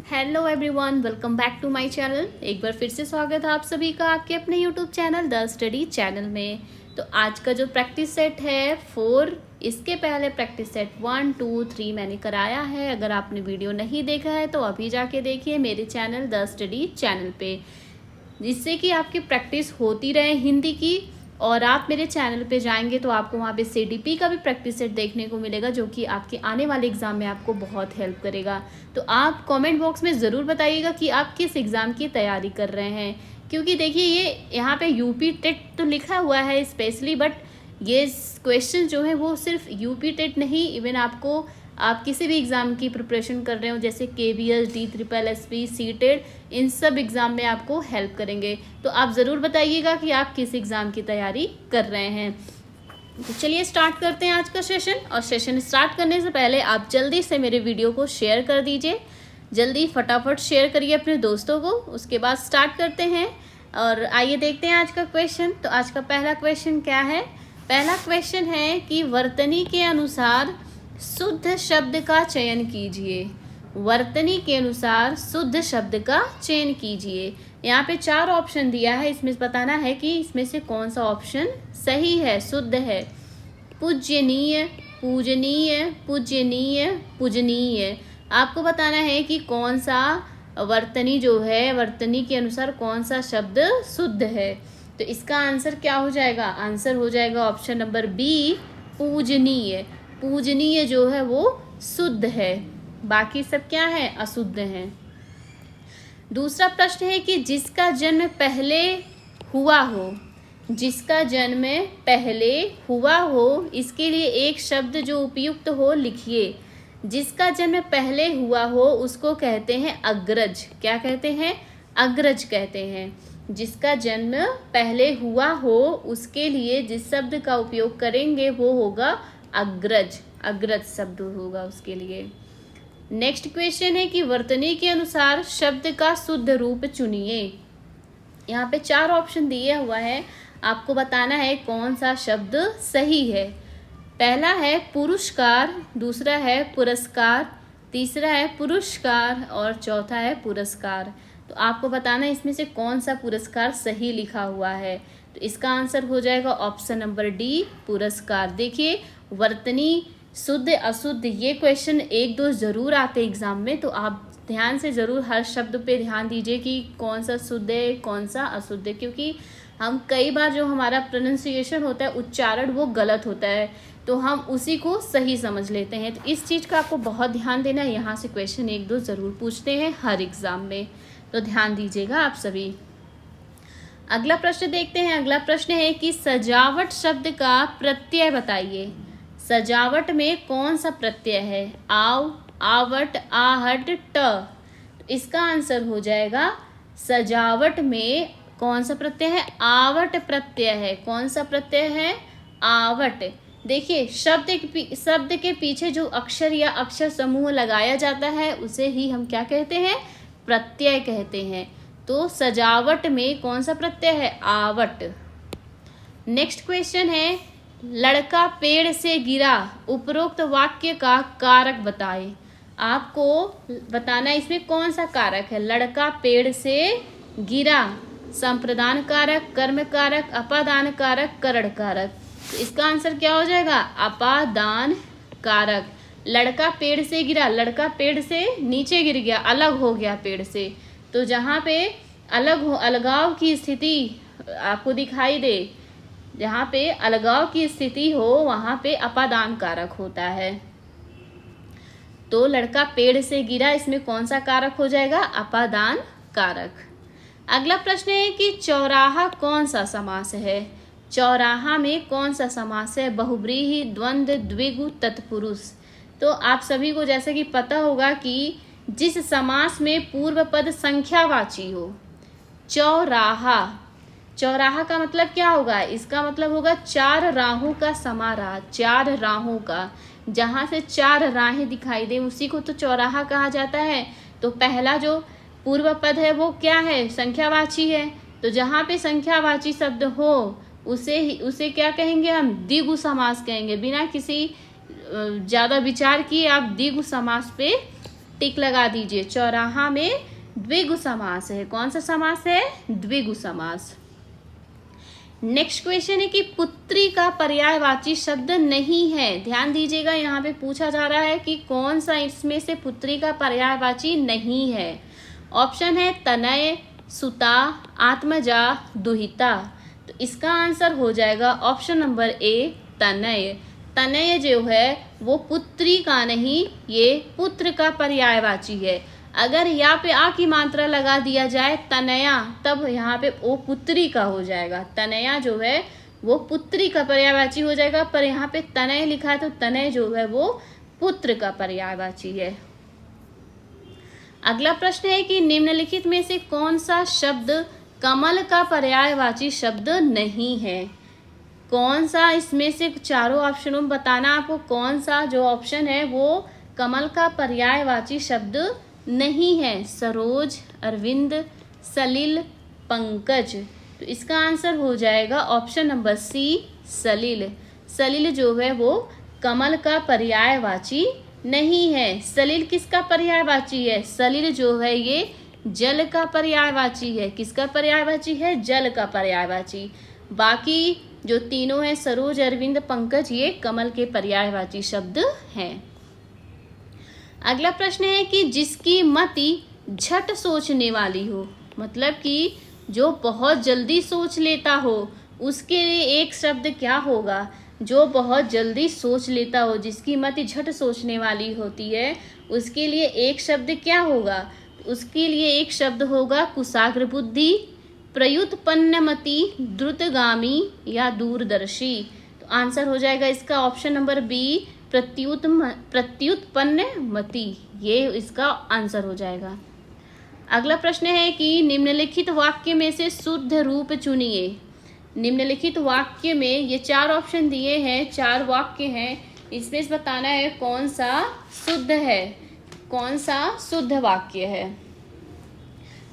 Hello everyone, welcome back to my channel. एक बार फिर से स्वागत है आप सभी का आपके अपने YouTube channel the study channel में। तो आज का जो प्रैक्टिस सेट है 4, इसके पहले प्रैक्टिस सेट 1, 2, 3 मैंने कराया है। अगर आपने वीडियो नहीं देखा है तो अभी जाके देखिए मेरे चैनल द स्टडी चैनल पे, जिससे कि आपकी प्रैक्टिस होती रहे हिंदी की। और आप मेरे चैनल पे जाएंगे तो आपको वहाँ पे सीडीपी का भी प्रैक्टिस सेट देखने को मिलेगा, जो कि आपके आने वाले एग्ज़ाम में आपको बहुत हेल्प करेगा। तो आप कमेंट बॉक्स में ज़रूर बताइएगा कि आप किस एग्ज़ाम की तैयारी कर रहे हैं, क्योंकि देखिए ये यहाँ पे यूपी टेट तो लिखा हुआ है स्पेशली, बट ये क्वेश्चन जो है वो सिर्फ यूपी टेट नहीं, इवन आपको आप किसी भी एग्ज़ाम की प्रिपरेशन कर रहे हो जैसे KVS, DSSS, सीटेट, इन सब एग्ज़ाम में आपको हेल्प करेंगे। तो आप ज़रूर बताइएगा कि आप किस एग्ज़ाम की तैयारी कर रहे हैं। तो चलिए स्टार्ट करते हैं आज का सेशन। और सेशन स्टार्ट करने से पहले आप जल्दी से मेरे वीडियो को शेयर कर दीजिए, जल्दी फटाफट शेयर करिए अपने दोस्तों को। उसके बाद स्टार्ट करते हैं और आइए देखते हैं आज का क्वेश्चन। तो आज का पहला क्वेश्चन क्या है? पहला क्वेश्चन है कि वर्तनी के अनुसार शुद्ध शब्द का चयन कीजिए। वर्तनी के अनुसार शुद्ध शब्द का चयन कीजिए। यहाँ पे 4 ऑप्शन दिया है, इसमें बताना है कि इसमें से कौन सा ऑप्शन सही है, शुद्ध है। पूज्यनीय, पूजनीय, पूज्यनीय, पूजनीय। आपको बताना है कि कौन सा वर्तनी जो है, वर्तनी के अनुसार कौन सा शब्द शुद्ध है। तो इसका आंसर क्या हो जाएगा? आंसर हो जाएगा ऑप्शन नंबर बी, पूजनीय। पूजनीय जो है वो शुद्ध है, बाकी सब क्या है? अशुद्ध है। दूसरा प्रश्न है कि जिसका जन्म पहले हुआ हो, जिसका जन्म पहले हुआ हो, इसके लिए एक शब्द जो उपयुक्त हो लिखिए। जिसका जन्म पहले हुआ हो उसको कहते हैं अग्रज। क्या कहते हैं? अग्रज कहते हैं। जिसका जन्म पहले हुआ हो उसके लिए जिस शब्द का उपयोग करेंगे वो होगा अग्रज। अग्रज शब्द होगा उसके लिए। नेक्स्ट क्वेश्चन है कि वर्तनी के अनुसार शब्द का शुद्ध रूप चुनिए। यहाँ पे 4 ऑप्शन दिए हुआ है, आपको बताना है कौन सा शब्द सही है। पहला है पुरुषकार, दूसरा है पुरस्कार, तीसरा है पुरुषकार और चौथा है पुरस्कार। तो आपको बताना है इसमें से कौन सा पुरस्कार सही लिखा हुआ है। तो इसका आंसर हो जाएगा ऑप्शन नंबर डी, पुरस्कार। देखिए वर्तनी शुद्ध अशुद्ध ये क्वेश्चन 1-2 ज़रूर आते एग्ज़ाम में, तो आप ध्यान से ज़रूर हर शब्द पे ध्यान दीजिए कि कौन सा शुद्ध है कौन सा अशुद्ध है, क्योंकि हम कई बार जो हमारा प्रोनाउंसिएशन होता है, उच्चारण, वो गलत होता है, तो हम उसी को सही समझ लेते हैं। तो इस चीज़ का आपको बहुत ध्यान देना है। यहाँ से क्वेश्चन 1-2 ज़रूर पूछते हैं हर एग्ज़ाम में, तो ध्यान दीजिएगा आप सभी। अगला प्रश्न देखते हैं। अगला प्रश्न है कि सजावट शब्द का प्रत्यय बताइए। सजावट में कौन सा प्रत्यय है? आव, आवट, आहट, ट। इसका आंसर हो जाएगा सजावट में कौन सा प्रत्यय है? आवट प्रत्यय है। कौन सा प्रत्यय है? आवट। देखिए शब्द के पीछे जो अक्षर या अक्षर समूह लगाया जाता है उसे ही हम क्या कहते हैं? प्रत्यय कहते हैं। तो सजावट में कौन सा प्रत्यय है? आवट। नेक्स्ट क्वेश्चन है लड़का पेड़ से गिरा, उपरोक्त वाक्य का कारक बताए। आपको बताना है इसमें कौन सा कारक है। लड़का पेड़ से गिरा, संप्रदान कारक, कर्म कारक, अपादान कारक, करण कारक। तो इसका आंसर क्या हो जाएगा? अपादान कारक। लड़का पेड़ से गिरा, लड़का पेड़ से नीचे गिर गया, अलग हो गया पेड़ से। तो जहाँ पे अलगाव की स्थिति आपको दिखाई दे, जहाँ पे अलगाव की स्थिति हो वहाँ पे अपादान कारक होता है। तो लड़का पेड़ से गिरा, इसमें कौन सा कारक हो जाएगा? अपादान कारक। अगला प्रश्न है कि चौराहा कौन सा समास है? चौराहा में कौन सा समास है? बहुव्रीहि, द्वंद्व, द्विगु, तत्पुरुष। तो आप सभी को जैसे कि पता होगा कि जिस समास में पूर्व पद संख्यावाची हो, चौराहा, चौराहा का मतलब क्या होगा? इसका मतलब होगा 4 राहों का समाराह। 4 राहों का, जहाँ से 4 राहें दिखाई दे उसी को तो चौराहा कहा जाता है। तो पहला जो पूर्व पद है वो क्या है? संख्यावाची है। तो जहाँ पे संख्यावाची शब्द हो उसे क्या कहेंगे हम? द्विगु समास कहेंगे। बिना किसी ज़्यादा विचार किए आप द्विगु समास पे टिक लगा दीजिए। चौराहा में द्विगु समास है। कौन सा समास है? द्विगु समास। नेक्स्ट क्वेश्चन है कि पुत्री का पर्यायवाची शब्द नहीं है। ध्यान दीजिएगा, यहाँ पे पूछा जा रहा है कि कौन सा इसमें से पुत्री का पर्यायवाची नहीं है। ऑप्शन है तनय, सुता, आत्मजा, दुहिता। तो इसका आंसर हो जाएगा ऑप्शन नंबर ए, तनय। तनय जो है वो पुत्री का नहीं, ये पुत्र का पर्यायवाची है। अगर यहाँ पे आ की मात्रा लगा दिया जाए तनया, तब यहाँ पे वो पुत्री का हो जाएगा। तनया जो है वो पुत्री का पर्यायवाची हो जाएगा, पर यहाँ पे तनय लिखा है तो तनय जो है वो पुत्र का पर्यायवाची है। अगला प्रश्न है कि निम्नलिखित में से कौन सा शब्द कमल का पर्यायवाची शब्द नहीं है। कौन सा इसमें से चारों ऑप्शनों में बताना आपको कौन सा जो ऑप्शन है वो कमल का पर्यायवाची शब्द नहीं है। सरोज, अरविंद, सलिल, पंकज। तो इसका आंसर हो जाएगा ऑप्शन नंबर सी, सलिल। सलिल जो है वो कमल का पर्यायवाची नहीं है। सलिल किसका पर्यायवाची है? सलिल जो है ये जल का पर्यायवाची है। किसका पर्यायवाची है? जल का पर्यायवाची। बाकी जो तीनों हैं सरोज, अरविंद, पंकज, ये कमल के पर्यायवाची शब्द हैं। अगला प्रश्न है कि जिसकी मति झट सोचने वाली हो, मतलब कि जो बहुत जल्दी सोच लेता हो, उसके लिए एक शब्द क्या होगा? जो बहुत जल्दी सोच लेता हो, जिसकी मति झट सोचने वाली होती है, उसके लिए एक शब्द क्या होगा? उसके लिए एक शब्द होगा कुशाग्र बुद्धि, प्रयुत्पन्नमति, द्रुतगामी या दूरदर्शी। तो आंसर हो जाएगा इसका ऑप्शन नंबर बी, प्रत्युत्पन्नमति। ये इसका आंसर हो जाएगा। अगला प्रश्न है कि निम्नलिखित वाक्य में से शुद्ध रूप चुनिए। निम्नलिखित वाक्य में ये चार ऑप्शन दिए हैं, चार वाक्य हैं, इसमें से बताना है कौन सा शुद्ध है, कौन सा शुद्ध वाक्य है।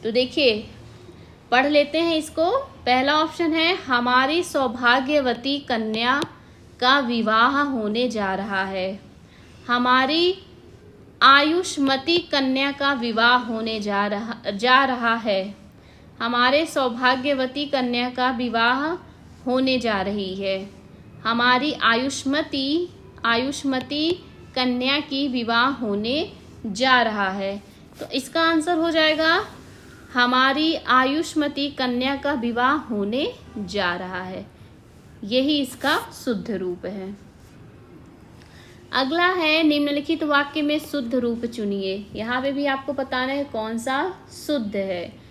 तो देखिए पढ़ लेते हैं इसको। पहला ऑप्शन है हमारी सौभाग्यवती कन्या का विवाह होने जा रहा है। हमारी आयुष्मती कन्या का विवाह होने जा रहा है। हमारे सौभाग्यवती कन्या का विवाह होने जा रही है। हमारी आयुष्मती कन्या की विवाह होने जा रहा है। तो इसका आंसर हो जाएगा हमारी आयुष्मती कन्या का विवाह होने जा रहा है। यही इसका शुद्ध रूप है। अगला है निम्नलिखित वाक्य में शुद्ध रूप चुनिए। यहाँ पे भी आपको बताना है कौन सा शुद्ध है।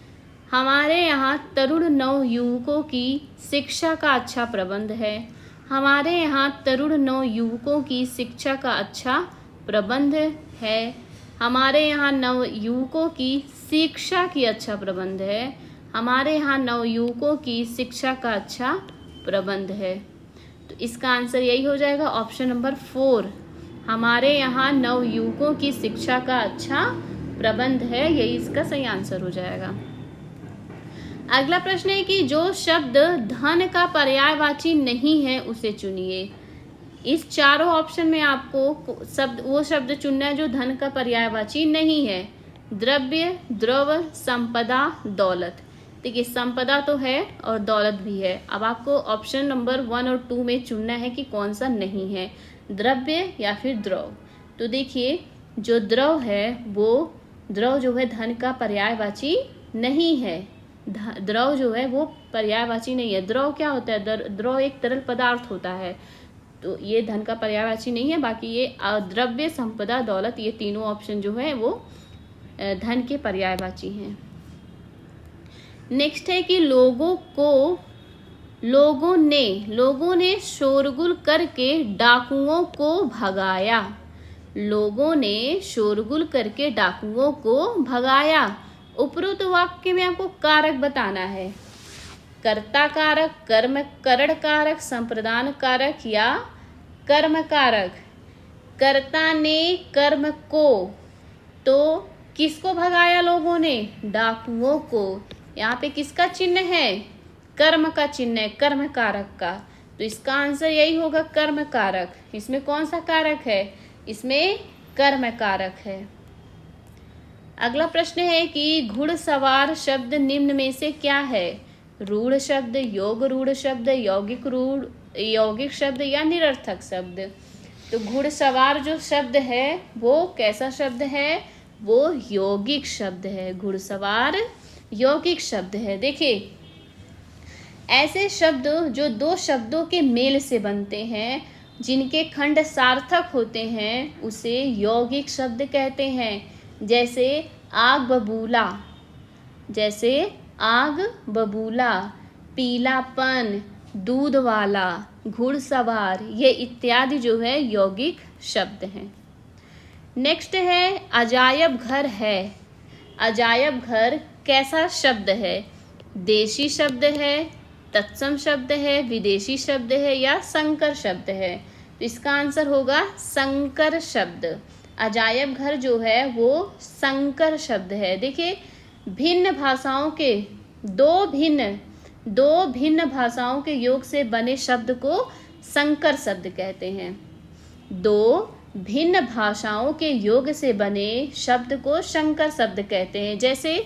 हमारे यहाँ तरुण नव युवकों की शिक्षा का अच्छा प्रबंध है। हमारे यहाँ तरुण नव युवकों की शिक्षा का अच्छा प्रबंध है। हमारे यहाँ नव युवकों की शिक्षा की अच्छा प्रबंध है। हमारे यहाँ नव युवकों की शिक्षा का अच्छा प्रबंध है। तो इसका आंसर यही हो जाएगा ऑप्शन नंबर 4। हमारे यहाँ नव युवकों की शिक्षा का अच्छा प्रबंध है, यही इसका सही आंसर हो जाएगा। अगला प्रश्न है कि जो शब्द धन का पर्यायवाची नहीं है उसे चुनिए। इस चारों ऑप्शन में आपको वो शब्द चुनना है जो धन का पर्यायवाची नहीं है। द्रव्य, द्रव, संपदा, दौलत। देखिए संपदा तो है और दौलत भी है। अब आपको ऑप्शन नंबर 1 और 2 में चुनना है कि कौन सा नहीं है, द्रव्य या फिर द्रव। तो देखिए जो द्रव है वो द्रव जो है धन का पर्यायवाची नहीं है। द्रव जो है वो पर्यायवाची नहीं है। द्रव क्या होता है? द्रव एक तरल पदार्थ होता है, तो ये धन का पर्यायवाची नहीं है। बाकी ये द्रव्य, संपदा, दौलत, ये तीनों ऑप्शन जो है वो धन के पर्यायवाची हैं। नेक्स्ट है कि लोगों ने शोरगुल करके डाकुओं को भगाया। लोगों ने शोरगुल करके डाकुओं को भगाया। उपरोक्त वाक्य में आपको कारक बताना है। कर्ता कारक, करण कारक, संप्रदान कारक या कर्म कारक। कर्ता ने कर्म को, तो किसको भगाया लोगों ने? डाकुओं को। यहाँ पे किसका चिन्ह है? कर्म का चिन्ह है, कर्म कारक का। तो इसका आंसर यही होगा कर्म कारक। इसमें कौन सा कारक है? इसमें कर्म कारक है। अगला प्रश्न है कि घुड़सवार शब्द निम्न में से क्या है? रूढ़ शब्द, योग रूढ़ शब्द, यौगिक शब्द या निरर्थक शब्द? तो घुड़सवार जो शब्द है वो कैसा शब्द है? वो यौगिक शब्द है। घुड़सवार यौगिक शब्द है। देखिए, ऐसे शब्द जो दो शब्दों के मेल से बनते हैं, जिनके खंड सार्थक होते हैं, उसे यौगिक शब्द कहते हैं। जैसे आग बबूला, पीलापन, दूध वाला, घुड़सवार, ये इत्यादि जो है यौगिक शब्द हैं। नेक्स्ट है अजायब घर है। अजायब घर कैसा शब्द है? देशी शब्द है, तत्सम शब्द है, विदेशी शब्द है या संकर शब्द है? तो इसका आंसर होगा संकर शब्द। अजायब घर जो है वो संकर शब्द है। देखिए, भिन्न भाषाओं के दो भिन्न भाषाओं के योग से बने शब्द को संकर शब्द कहते हैं। दो भिन्न भाषाओं के योग से बने शब्द को संकर शब्द कहते हैं। जैसे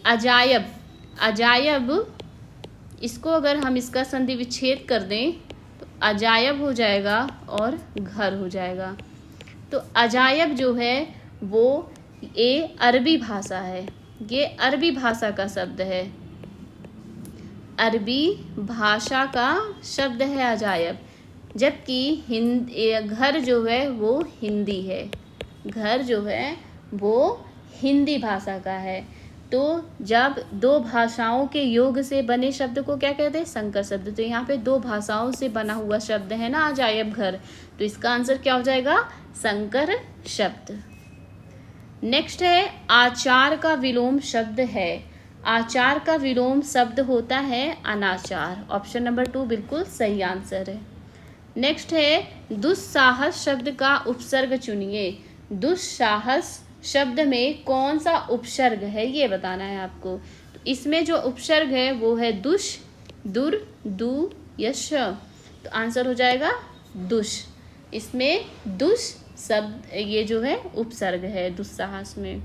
अजायब, इसको अगर हम इसका संधि विच्छेद कर दें तो अजायब हो जाएगा और घर हो जाएगा। तो अजायब जो है वो ये अरबी भाषा है, ये अरबी भाषा का शब्द है। अरबी भाषा का शब्द है अजायब, जबकि घर जो है वो हिंदी है। घर जो है वो हिंदी भाषा का है। तो जब दो भाषाओं के योग से बने शब्द को क्या कहते हैं? संकर शब्द। तो यहाँ पे दो भाषाओं से बना हुआ शब्द है ना अजायब घर, तो इसका आंसर क्या हो जाएगा? संकर शब्द। नेक्स्ट है आचार का विलोम शब्द है। आचार का विलोम शब्द होता है अनाचार। ऑप्शन नंबर 2 बिल्कुल सही आंसर है। नेक्स्ट है दुस्साहस शब्द का उपसर्ग चुनिए। दुस्साहस शब्द में कौन सा उपसर्ग है ये बताना है आपको। तो इसमें जो उपसर्ग है वो है दुष, दुर, दु या श। तो आंसर हो जाएगा दुष। इसमें दुष शब्द ये जो है उपसर्ग है दुस्साहस में।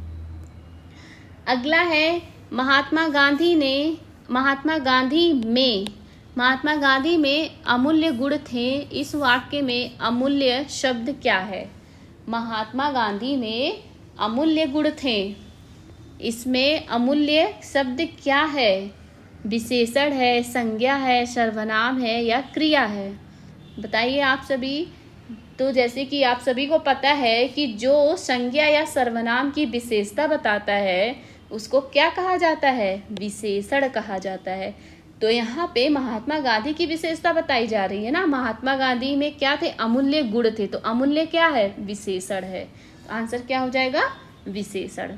अगला है महात्मा गांधी में अमूल्य गुण थे। इस वाक्य में अमूल्य शब्द क्या है? महात्मा गांधी में अमूल्य गुण थे, इसमें अमूल्य शब्द क्या है? विशेषण है, संज्ञा है, सर्वनाम है या क्रिया है? बताइए आप सभी। तो जैसे कि आप सभी को पता है कि जो संज्ञा या सर्वनाम की विशेषता बताता है उसको क्या कहा जाता है? विशेषण कहा जाता है। तो यहाँ पे महात्मा गांधी की विशेषता बताई जा रही है ना। महात्मा गांधी में क्या थे? अमूल्य गुण थे। तो अमूल्य क्या है? विशेषण है। आंसर क्या हो जाएगा? विशेषण।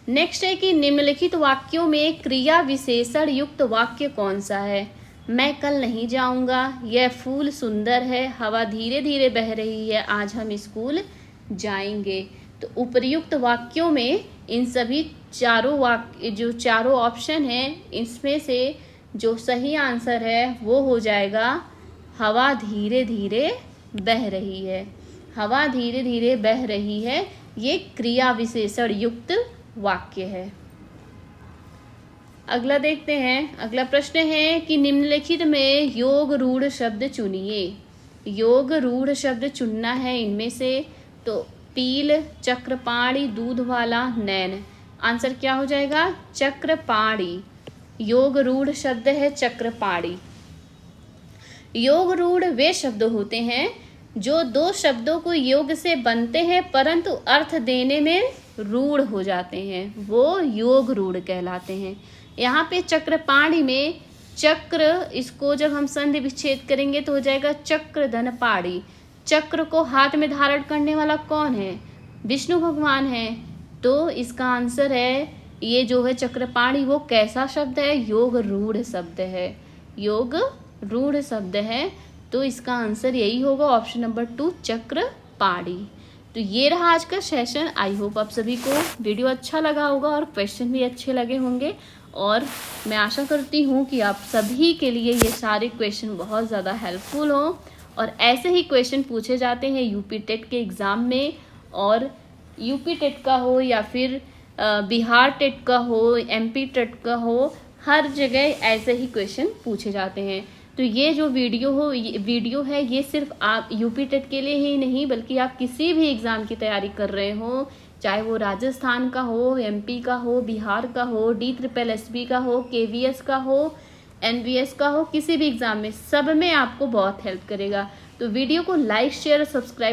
नेक्स्ट है कि निम्नलिखित वाक्यों में क्रिया विशेषण युक्त वाक्य कौन सा है? मैं कल नहीं जाऊंगा, यह फूल सुंदर है, हवा धीरे धीरे बह रही है, आज हम स्कूल जाएंगे। तो उपर्युक्त वाक्यों में इन सभी चारों ऑप्शन हैं, इसमें से जो सही आंसर है वो हो जाएगा हवा धीरे धीरे बह रही है। हवा धीरे धीरे बह रही है, ये क्रिया विशेषण युक्त वाक्य है। अगला देखते हैं। अगला प्रश्न है कि निम्नलिखित में योग रूढ़ शब्द चुनिए। योग रूढ़ शब्द चुनना है इनमें से। तो पील, चक्रपाणी, दूध वाला, नैन। आंसर क्या हो जाएगा? चक्रपाणी। योग रूढ़ शब्द है चक्रपाणी। योग रूढ़ वे शब्द होते हैं जो दो शब्दों को योग से बनते हैं परंतु अर्थ देने में रूढ़ हो जाते हैं, वो योग रूढ़ कहलाते हैं। यहाँ पे चक्रपाणी में चक्र, इसको जब हम संधि विच्छेद करेंगे तो हो जाएगा चक्रधन पाणी। चक्र को हाथ में धारण करने वाला कौन है? विष्णु भगवान है। तो इसका आंसर है ये जो है चक्रपाणी, वो कैसा शब्द है? योग रूढ़ शब्द है। योग रूढ़ शब्द है। तो इसका आंसर यही होगा ऑप्शन नंबर 2 चक्रपाणी। तो ये रहा आज का सेशन। आई होप आप सभी को वीडियो अच्छा लगा होगा और क्वेश्चन भी अच्छे लगे होंगे, और मैं आशा करती हूँ कि आप सभी के लिए ये सारे क्वेश्चन बहुत ज़्यादा हेल्पफुल हों। और ऐसे ही क्वेश्चन पूछे जाते हैं यूपी टेट के एग्ज़ाम में, और यूपी टेट का हो या फिर बिहार टेट का हो, एमपी टेट का हो, हर जगह ऐसे ही क्वेश्चन पूछे जाते हैं। तो ये जो वीडियो है ये सिर्फ आप यूपी टेट के लिए ही नहीं बल्कि आप किसी भी एग्ज़ाम की तैयारी कर रहे हो, चाहे वो राजस्थान का हो, एमपी का हो, बिहार का हो, DSSB का हो, KVS का हो, NVS का हो, किसी भी एग्ज़ाम में सब में आपको बहुत हेल्प करेगा। तो वीडियो को लाइक शेयर और सब्सक्राइब